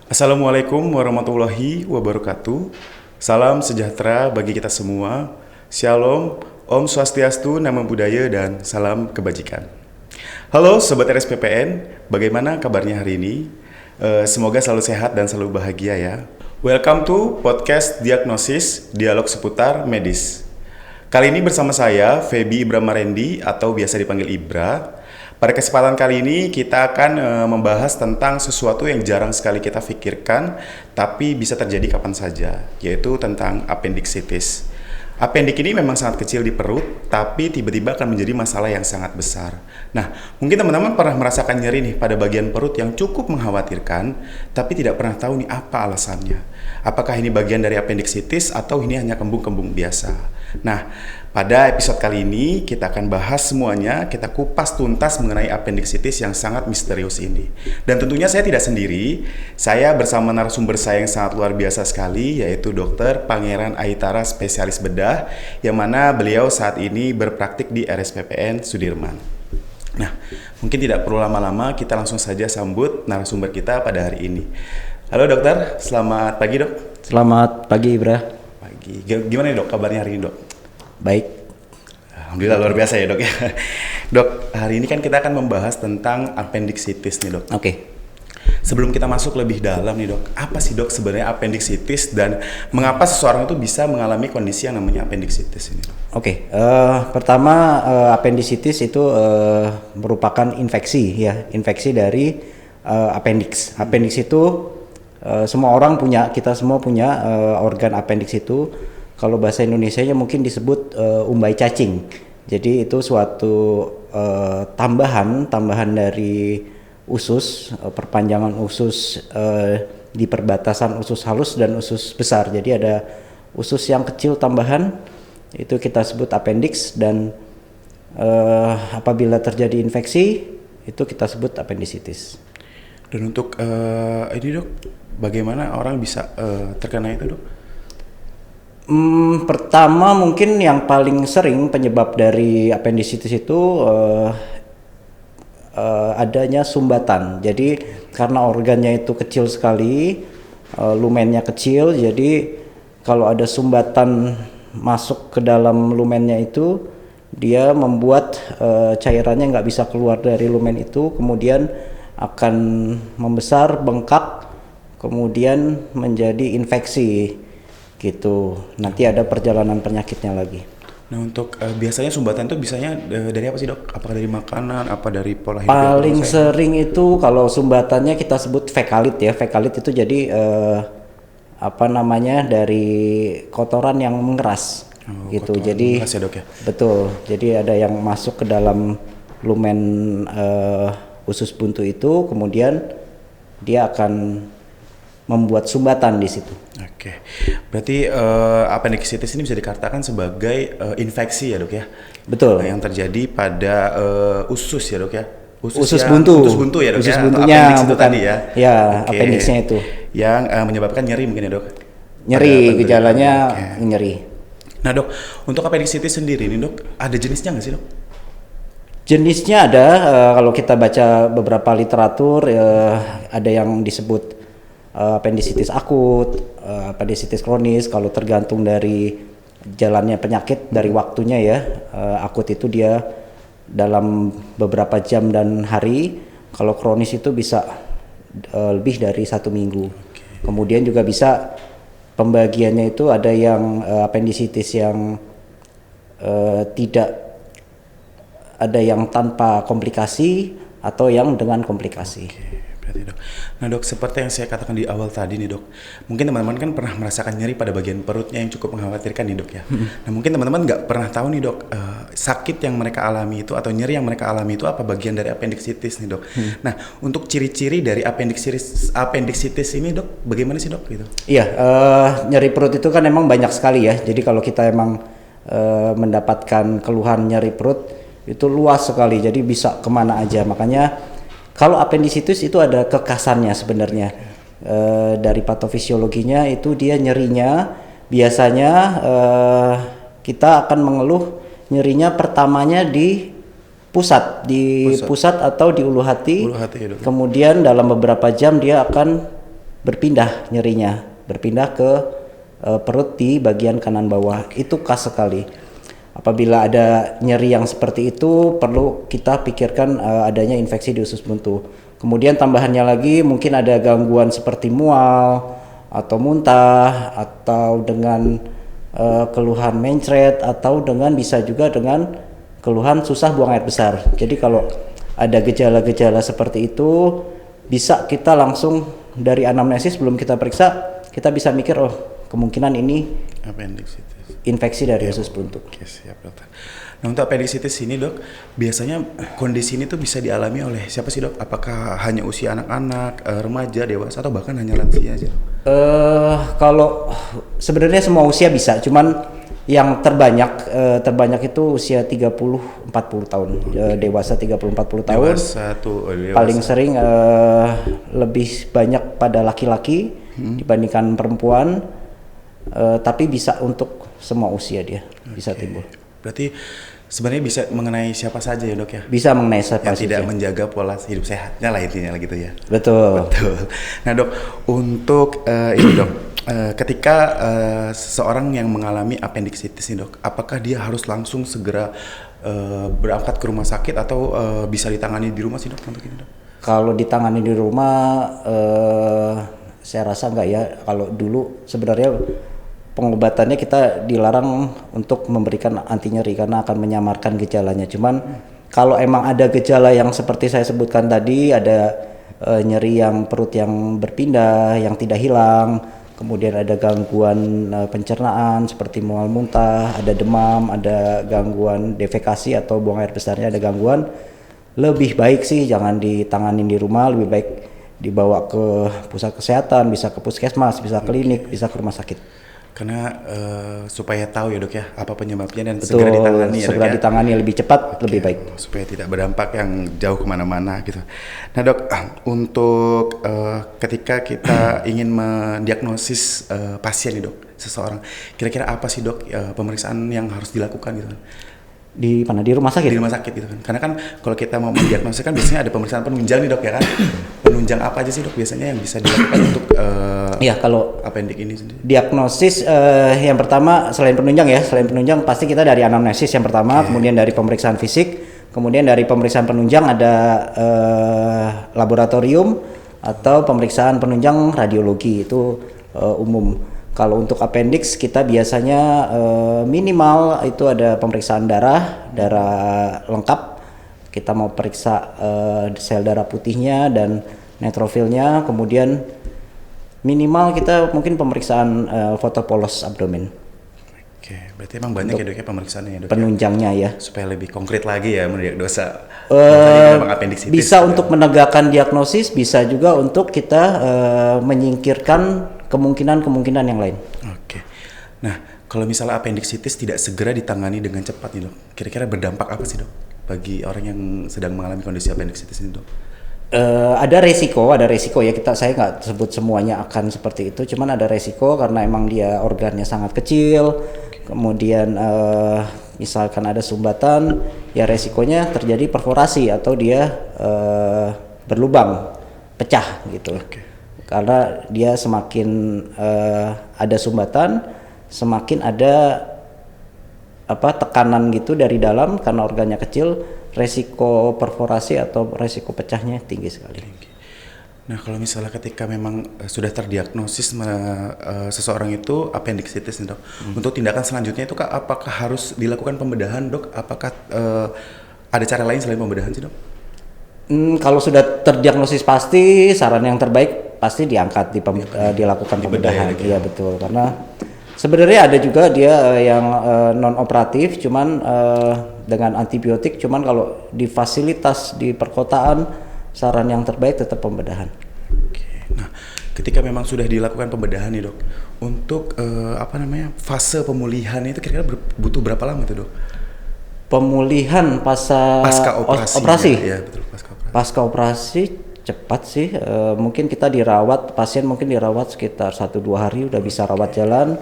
Assalamualaikum warahmatullahi wabarakatuh. Salam sejahtera bagi kita semua. Shalom, Om Swastiastu, Namo Buddhaya, dan salam kebajikan. Halo Sobat RSPPN, bagaimana kabarnya hari ini? Semoga selalu sehat dan selalu bahagia ya. Welcome to podcast Diagnosis, dialog seputar medis. Kali ini bersama saya, Feby Ibra Marendi atau biasa dipanggil Ibra. Pada kesempatan kali ini kita akan membahas tentang sesuatu yang jarang sekali kita pikirkan, tapi bisa terjadi kapan saja, yaitu tentang appendicitis. Appendix ini memang sangat kecil di perut, tapi tiba-tiba akan menjadi masalah yang sangat besar. Nah, mungkin teman-teman pernah merasakan nyeri nih pada bagian perut yang cukup mengkhawatirkan, tapi tidak pernah tahu nih apa alasannya. Apakah ini bagian dari appendicitis atau ini hanya kembung-kembung biasa? Nah, pada episode kali ini kita akan bahas semuanya, kita kupas tuntas mengenai appendicitis yang sangat misterius ini. Dan tentunya saya tidak sendiri, saya bersama narasumber saya yang sangat luar biasa sekali, yaitu Dr. Pangeran Aitara, spesialis bedah, yang mana beliau saat ini berpraktik di RSPPN Sudirman. Nah, mungkin tidak perlu lama-lama, kita langsung saja sambut narasumber kita pada hari ini. Halo dokter, selamat pagi dok. Selamat pagi Ibra. Pagi. Gimana nih dok kabarnya hari ini dok? Baik. Alhamdulillah luar biasa ya dok ya. Dok, hari ini kan kita akan membahas tentang appendicitis nih dok. Oke. Sebelum kita masuk lebih dalam nih dok, apa sih dok sebenarnya appendicitis dan mengapa seseorang itu bisa mengalami kondisi yang namanya appendicitis ini? Oke. Pertama appendicitis itu merupakan infeksi ya, infeksi dari appendix. Appendix itu semua orang punya, kita semua punya organ appendix itu. Kalau bahasa Indonesianya mungkin disebut umbai cacing. Jadi itu suatu tambahan dari usus, perpanjangan usus di perbatasan usus halus dan usus besar. Jadi ada usus yang kecil tambahan, itu kita sebut appendix, dan apabila terjadi infeksi itu kita sebut appendicitis. Dan untuk ini dok, bagaimana orang bisa terkena itu dok? Pertama mungkin yang paling sering penyebab dari appendicitis itu adanya sumbatan. Jadi karena organnya itu kecil sekali, lumennya kecil, jadi kalau ada sumbatan masuk ke dalam lumennya itu, dia membuat cairannya nggak bisa keluar dari lumen itu, kemudian akan membesar, bengkak, kemudian menjadi infeksi gitu. Nanti ada perjalanan penyakitnya lagi. Nah untuk biasanya sumbatan itu bisanya dari apa sih dok? Apakah dari makanan, apa dari pola hidup? Paling sering itu kalau sumbatannya kita sebut fekalit ya. Fekalit itu jadi dari kotoran yang mengeras gitu. Jadi mengeras ya dok ya? Betul. Jadi ada yang masuk ke dalam lumen usus buntu itu, kemudian dia akan membuat sumbatan di situ. Oke, berarti appendicitis ini bisa dikatakan sebagai infeksi ya dok ya? Betul. Yang terjadi pada usus ya dok ya? Usus buntu. Usus buntu ya dok usus ya? Buntunya Appendix itu bukan, tadi ya? Ya, okay. appendixnya itu. Yang menyebabkan nyeri mungkin ya dok? Nyeri, gejalanya nyeri. Nah dok, untuk appendicitis sendiri nih dok, ada jenisnya nggak sih dok? Jenisnya ada, kalau kita baca beberapa literatur, ada yang disebut appendicitis akut, appendicitis kronis, kalau tergantung dari jalannya penyakit, dari waktunya ya. Akut itu dia dalam beberapa jam dan hari, kalau kronis itu bisa lebih dari 1 minggu. Kemudian juga bisa pembagiannya itu ada yang appendicitis yang tidak, ada yang tanpa komplikasi atau yang dengan komplikasi. Berarti dok. Nah dok, seperti yang saya katakan di awal tadi nih dok, mungkin teman-teman kan pernah merasakan nyeri pada bagian perutnya yang cukup mengkhawatirkan nih dok ya. Nah mungkin teman-teman nggak pernah tahu nih dok, sakit yang mereka alami itu atau nyeri yang mereka alami itu apa bagian dari appendicitis nih dok. Nah untuk ciri-ciri dari appendicitis ini dok, bagaimana sih dok gitu? Iya, nyeri perut itu kan emang banyak sekali ya. Jadi kalau kita emang mendapatkan keluhan nyeri perut itu luas sekali, jadi bisa kemana aja. Makanya kalau appendicitis itu ada kekasannya sebenarnya. Dari patofisiologinya itu dia nyerinya biasanya kita akan mengeluh nyerinya pertamanya di pusat atau di ulu hati. Ulu hati ya, dok. Kemudian dalam beberapa jam dia akan berpindah nyerinya, berpindah ke perut di bagian kanan bawah. Itu khas sekali. Apabila ada nyeri yang seperti itu, perlu kita pikirkan adanya infeksi di usus buntu. Kemudian tambahannya lagi mungkin ada gangguan seperti mual atau muntah, atau dengan keluhan mencret, atau dengan bisa juga dengan keluhan susah buang air besar. Jadi kalau ada gejala-gejala seperti itu, bisa kita langsung dari anamnesis sebelum kita periksa, kita bisa mikir, oh kemungkinan ini Appendicitis. infeksi dari usus buntu. Oke, siap dokter. Nah, untuk appendicitis ini dok, biasanya kondisi ini tuh bisa dialami oleh siapa sih dok? Apakah hanya usia anak-anak, remaja, dewasa, atau bahkan hanya lansia aja? Kalau sebenarnya semua usia bisa, cuman yang terbanyak itu usia 30-40 tahun, dewasa 30-40 tahun. Dewasa. Paling sering lebih banyak pada laki-laki dibandingkan perempuan, tapi bisa untuk semua usia dia bisa timbul. Berarti sebenarnya bisa mengenai siapa saja ya dok ya? Bisa mengenai siapa Yang tidak saja. menjaga pola hidup sehatnya lah intinya lah gitu ya. Betul. Betul. Nah dok, untuk ini dok, ketika seseorang yang mengalami appendicitis nih dok, apakah dia harus langsung segera berangkat ke rumah sakit atau bisa ditangani di rumah sih dok untuk ini dok? Kalau ditangani di rumah, saya rasa enggak ya. Kalau dulu sebenarnya pengobatannya kita dilarang untuk memberikan anti nyeri karena akan menyamarkan gejalanya. Cuman kalau emang ada gejala yang seperti saya sebutkan tadi, ada nyeri yang perut yang berpindah, yang tidak hilang, kemudian ada gangguan pencernaan seperti mual muntah, ada demam, ada gangguan defekasi atau buang air besarnya ada gangguan, lebih baik sih jangan ditanganin di rumah, lebih baik dibawa ke pusat kesehatan, bisa ke puskesmas, bisa klinik, bisa ke rumah sakit. Karena supaya tahu ya dok ya apa penyebabnya dan Betul, segera ditangani ya dok segera ya. ditangani lebih cepat, lebih baik. Supaya tidak berdampak yang jauh kemana-mana gitu. Nah dok, untuk ketika kita ingin mendiagnosis pasien nih dok, seseorang, kira-kira apa sih dok pemeriksaan yang harus dilakukan gitu kan? Di mana? Di rumah sakit? Di rumah sakit gitu kan. Karena kan kalau kita mau mendiagnosis kan biasanya ada pemeriksaan penunjang nih dok ya kan. Penunjang apa aja sih dok biasanya yang bisa dilakukan untuk Ya kalau appendix ini sendiri? diagnosis yang pertama selain penunjang pasti kita dari anamnesis yang pertama, kemudian dari pemeriksaan fisik, kemudian dari pemeriksaan penunjang ada laboratorium atau pemeriksaan penunjang radiologi itu umum. Kalau untuk appendix kita biasanya minimal itu ada pemeriksaan darah lengkap. Kita mau periksa sel darah putihnya dan neutrofilnya, kemudian minimal kita mungkin pemeriksaan foto polos abdomen. Oke, berarti emang banyak ya dok ya pemeriksaannya ya dok? Penunjangnya ya. Supaya lebih konkret lagi ya mendiagnosa. Memang appendicitis. Bisa untuk menegakkan diagnosis, bisa juga untuk kita menyingkirkan kemungkinan yang lain. Oke. Nah, kalau misalnya appendicitis tidak segera ditangani dengan cepat nih dok, kira-kira berdampak apa sih dok bagi orang yang sedang mengalami kondisi appendicitis ini dok? Ada resiko ya, saya nggak sebut semuanya akan seperti itu, cuman ada resiko karena emang dia organnya sangat kecil, kemudian misalkan ada sumbatan, ya resikonya terjadi perforasi atau dia berlubang, pecah gitu. Karena dia semakin ada sumbatan, semakin ada tekanan gitu dari dalam karena organnya kecil, resiko perforasi atau resiko pecahnya tinggi sekali. Nah, kalau misalnya ketika memang sudah terdiagnosis seseorang itu appendicitis nih dok, untuk tindakan selanjutnya itu apakah harus dilakukan pembedahan dok? Apakah ada cara lain selain pembedahan sih dok? Kalau sudah terdiagnosis pasti saran yang terbaik pasti diangkat, dilakukan pembedahan. Iya betul, karena sebenarnya ada juga dia yang non operatif, cuman dengan antibiotik, cuman kalau di fasilitas di perkotaan saran yang terbaik tetap pembedahan. Oke. Nah, ketika memang sudah dilakukan pembedahan nih dok, untuk fase pemulihan itu kira-kira butuh berapa lama tuh dok? Pemulihan pasca operasi. Ya, betul, pasca operasi cepat sih, mungkin kita pasien mungkin dirawat sekitar 1-2 hari udah bisa rawat jalan.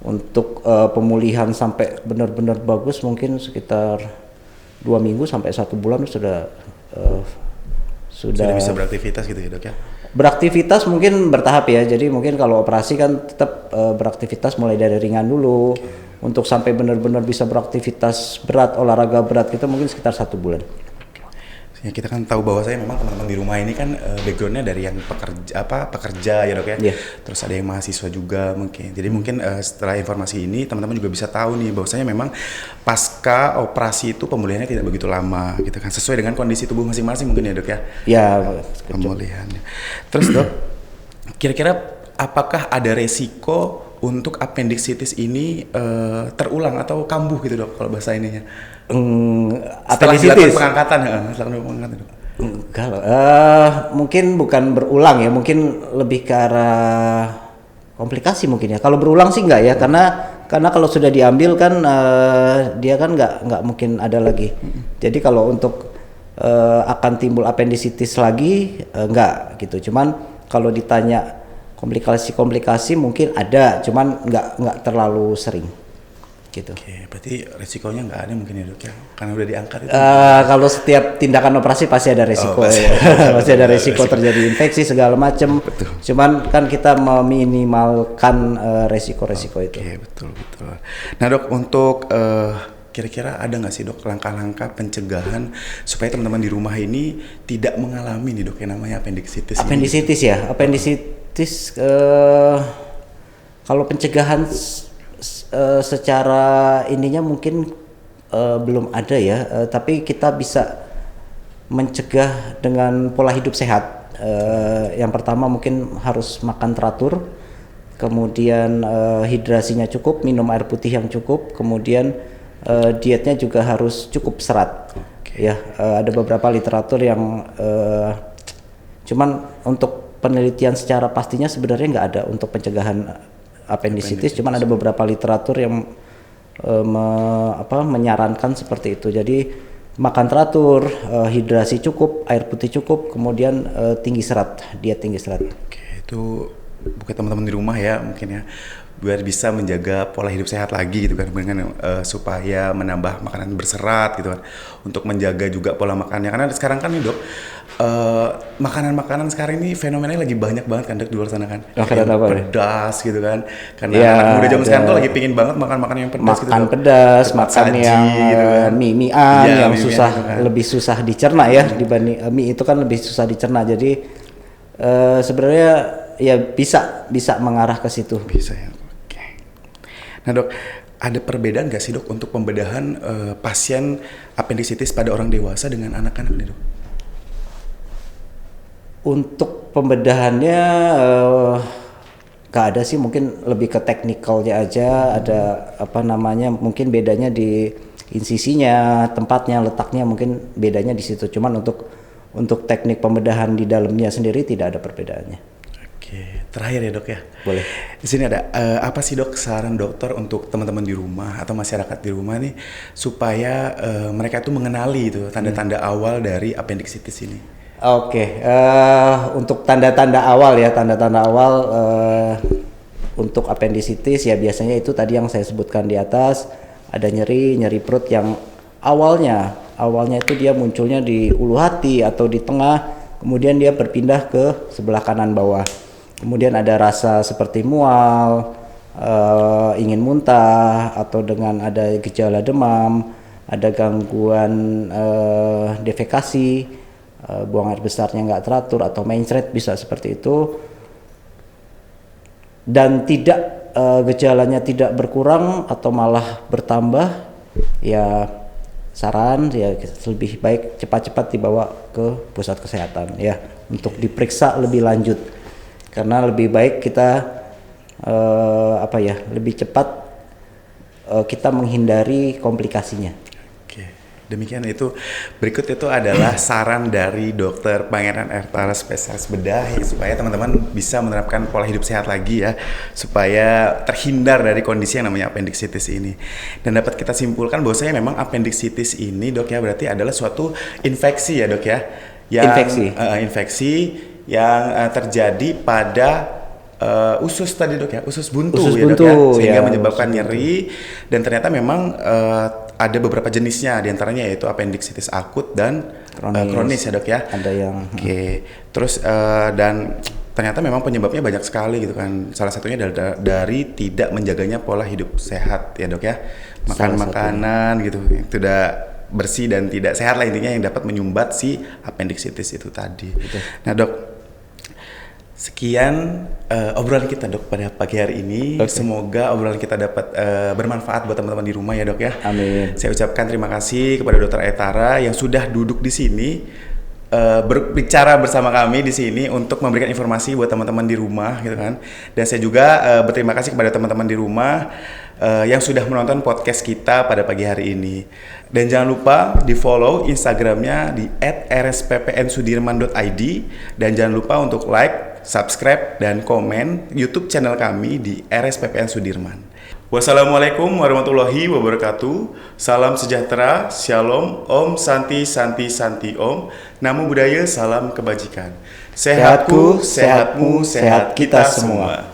Untuk pemulihan sampai benar-benar bagus mungkin sekitar 2 minggu sampai 1 bulan sudah bisa beraktivitas gitu ya dok ya? Beraktivitas mungkin bertahap ya. Jadi mungkin kalau operasi kan tetap beraktivitas mulai dari ringan dulu. Untuk sampai benar-benar bisa beraktivitas berat, olahraga berat itu mungkin sekitar 1 bulan. Ya, kita kan tahu bahwa saya memang teman-teman di rumah ini kan backgroundnya dari yang pekerja ya dok ya. Iya. Terus ada yang mahasiswa juga mungkin. Jadi mungkin setelah informasi ini teman-teman juga bisa tahu nih bahwasanya memang pasca operasi itu pemulihannya tidak begitu lama gitu kan, sesuai dengan kondisi tubuh masing-masing mungkin ya dok ya. Ya, Pemulihannya. Terus dok, kira-kira apakah ada resiko untuk appendicitis ini terulang atau kambuh gitu dok kalau bahasa ininya? Setelah dilakukan pengangkatan, dok. Enggak loh. Mungkin bukan berulang ya, mungkin lebih ke arah komplikasi mungkin ya. Kalau berulang sih enggak ya, karena kalau sudah diambil kan dia kan nggak mungkin ada lagi. Jadi kalau untuk akan timbul appendicitis lagi enggak gitu. Cuman kalau ditanya komplikasi mungkin ada, cuman nggak terlalu sering gitu. Oke, berarti resikonya nggak ada mungkin ya dok ya, karena udah diangkat itu. Kalau setiap tindakan operasi pasti ada resiko, pasti ada resiko terjadi infeksi segala macam. Cuman kan kita meminimalkan resiko-resiko itu. Oke, betul. Nah dok, untuk kira-kira ada nggak sih dok langkah-langkah pencegahan supaya teman-teman di rumah ini tidak mengalami nih dok yang namanya appendicitis? Appendicitis ya, appendicitis kalau pencegahan secara ininya mungkin belum ada ya, tapi kita bisa mencegah dengan pola hidup sehat. Yang pertama mungkin harus makan teratur, kemudian hidrasinya cukup, minum air putih yang cukup, kemudian dietnya juga harus cukup serat. Ya, ada beberapa literatur yang cuman untuk penelitian secara pastinya sebenarnya nggak ada untuk pencegahan appendicitis, cuman ada beberapa literatur yang menyarankan seperti itu. Jadi makan teratur, hidrasi cukup, air putih cukup, kemudian tinggi serat, diet tinggi serat. Oke, itu buat teman-teman di rumah ya mungkin ya, biar bisa menjaga pola hidup sehat lagi gitu kan, dengan supaya menambah makanan berserat gitu kan, untuk menjaga juga pola makannya. Karena sekarang kan nih dok, makanan-makanan sekarang ini fenomenanya lagi banyak banget kan dok di luar sana kan, Makanan apa? Pedas gitu kan, karena Ya, anak muda zaman sekarang tuh lagi pingin banget makan makanan yang pedas gitu. Makan pedas, makan saji, yang gitu kan. mie-mian Ya, yang mie-mian susah, gitu kan. lebih susah dicerna ya dibanding mie itu kan lebih susah dicerna. Jadi sebenarnya ya bisa mengarah ke situ. Bisa ya. Oke. Nah dok, ada perbedaan nggak sih dok untuk pembedahan pasien appendicitis pada orang dewasa dengan anak-anak nih dok? Untuk pembedahannya nggak ada sih, mungkin lebih ke teknikalnya aja. Ada mungkin bedanya di insisinya, tempatnya, letaknya, mungkin bedanya di situ. Cuman untuk teknik pembedahan di dalamnya sendiri tidak ada perbedaannya. Oke, terakhir ya dok ya. Boleh. Di sini ada apa sih dok saran dokter untuk teman-teman di rumah atau masyarakat di rumah nih supaya mereka tuh mengenali itu tanda-tanda awal dari appendicitis ini? Oke, untuk tanda-tanda awal untuk appendicitis ya biasanya itu tadi yang saya sebutkan di atas, ada nyeri perut yang awalnya itu dia munculnya di ulu hati atau di tengah, kemudian dia berpindah ke sebelah kanan bawah. Kemudian ada rasa seperti mual, ingin muntah, atau dengan ada gejala demam, ada gangguan defekasi, buang air besarnya nggak teratur atau mencret, bisa seperti itu. Dan gejalanya tidak berkurang atau malah bertambah, ya saran ya lebih baik cepat-cepat dibawa ke pusat kesehatan ya untuk diperiksa lebih lanjut, karena lebih baik kita lebih cepat kita menghindari komplikasinya. Demikian itu. Berikut itu adalah saran dari Dokter Pangeran Ertara, spesialis bedah, supaya teman-teman bisa menerapkan pola hidup sehat lagi ya, supaya terhindar dari kondisi yang namanya appendicitis ini. Dan dapat kita simpulkan bahwasanya memang appendicitis ini dok ya berarti adalah suatu infeksi ya dok ya, yang infeksi yang terjadi pada usus tadi dok ya, usus buntu ya dok ya, sehingga menyebabkan nyeri. Dan ternyata memang ada beberapa jenisnya, diantaranya yaitu appendicitis akut dan kronis ya dok ya. Ada yang Oke. Terus dan ternyata memang penyebabnya banyak sekali gitu kan. Salah satunya dari tidak menjaganya pola hidup sehat ya dok ya. Makan makanan gitu tidak bersih dan tidak sehat lah intinya yang dapat menyumbat si appendicitis itu tadi. Betul. Nah dok, sekian obrolan kita dok pada pagi hari ini. Semoga obrolan kita dapat bermanfaat buat teman-teman di rumah ya dok ya. Amin. Saya ucapkan terima kasih kepada Dr. Etara yang sudah duduk di sini berbicara bersama kami di sini untuk memberikan informasi buat teman-teman di rumah gitu kan. Dan saya juga berterima kasih kepada teman-teman di rumah yang sudah menonton podcast kita pada pagi hari ini. Dan jangan lupa di follow Instagramnya di @rspppnsudirman.id dan jangan lupa untuk like, subscribe, dan komen YouTube channel kami di RSPPN Sudirman. Wassalamualaikum warahmatullahi wabarakatuh. Salam sejahtera, shalom, om, santi, santi, santi, om. Namo Buddhaya, salam kebajikan. Sehatku, sehatmu, sehat kita semua.